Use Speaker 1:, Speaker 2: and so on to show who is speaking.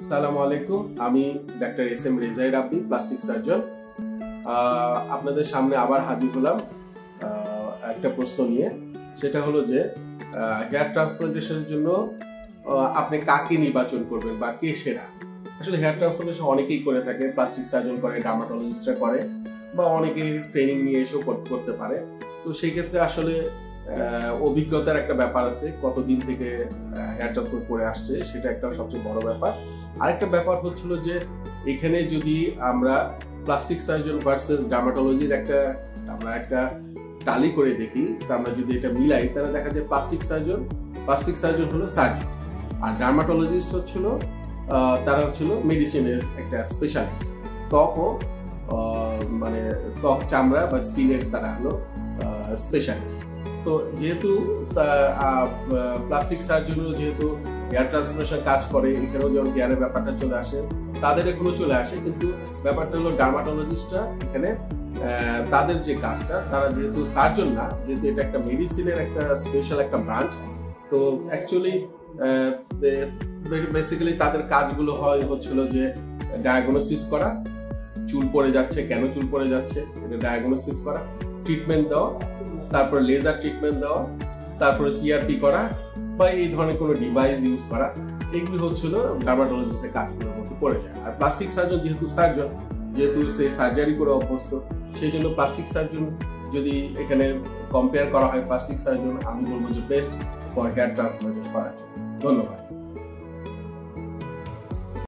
Speaker 1: আসসালামু আলাইকুম, আমি ডাক্তার এস এম রেজাই রাব্বি, প্লাস্টিক সার্জন। আপনাদের সামনে আবার হাজির হলাম একটা প্রশ্ন নিয়ে। সেটা হলো যে হেয়ার ট্রান্সপ্লান্টেশনের জন্য আপনি কাকে নির্বাচন করবেন বা কে সেরা। আসলে হেয়ার ট্রান্সপ্লান্টেশন অনেকেই করে থাকে, প্লাস্টিক সার্জন করে, ডার্মাটোলজিস্টরা করে, বা অনেকেই ট্রেনিং নিয়ে এসেও করতে পারে। তো সেই ক্ষেত্রে আসলে অভিজ্ঞতার একটা ব্যাপার আছে, কতদিন থেকে হেয়ার ট্রান্সপ্লান্ট করে আসছে সেটা একটা সবচেয়ে বড় ব্যাপার। আরেকটা ব্যাপার হচ্ছিল যে এখানে যদি আমরা প্লাস্টিক সার্জন ভার্সেস ডার্মাটোলজির আমরা একটা টালি করে দেখি, আমরা যদি এটা মিলাই তাহলে দেখা যায় প্লাস্টিক সার্জন হলো সার্জন, আর ডার্মাটোলজিস্ট তারা হচ্ছিল মেডিসিনের একটা স্পেশালিস্ট। মানে ত্বক, চামড়া বা স্কিনের তারা হলো স্পেশালিস্ট। তো যেহেতু প্লাস্টিক সার্জনও যেহেতু হেয়ার ট্রান্সপ্লান্টেশন কাজ করে, এখানেও যেমন হেয়ারের ব্যাপারটা চলে আসে, তাদের এখনো চলে আসে, কিন্তু ব্যাপারটা হলো ডার্মাটোলজিস্টরা এখানে তাদের যে কাজটা, তারা যেহেতু সার্জন না, যেহেতু এটা একটা মেডিসিনের একটা স্পেশাল একটা ব্রাঞ্চ, তো অ্যাকচুয়ালি বেসিক্যালি তাদের কাজগুলো হচ্ছিল যে ডায়াগনোসিস করা, চুল পড়ে যাচ্ছে, কেন চুল পড়ে যাচ্ছে এটা ডায়াগনোসিস করা, ট্রিটমেন্ট দেওয়া, তারপরে লেজার ট্রিটমেন্ট দেওয়া, তারপরে পিআরপি করা বা এই ধরনের কোনো ডিভাইস ইউজ করা, এগুলি হচ্ছিল ডার্মাটোলজিস্টের কাজগুলোর মধ্যে পড়ে যায়। আর প্লাস্টিক সার্জন যেহেতু সে সার্জারি করে অভ্যস্ত, সেই জন্য প্লাস্টিক সার্জন যদি এখানে কম্পেয়ার করা হয়, প্লাস্টিক সার্জন আমি বলবো যে বেস্ট ফর হেয়ার ট্রান্সপ্লান্টেশন করার জন্য। ধন্যবাদ।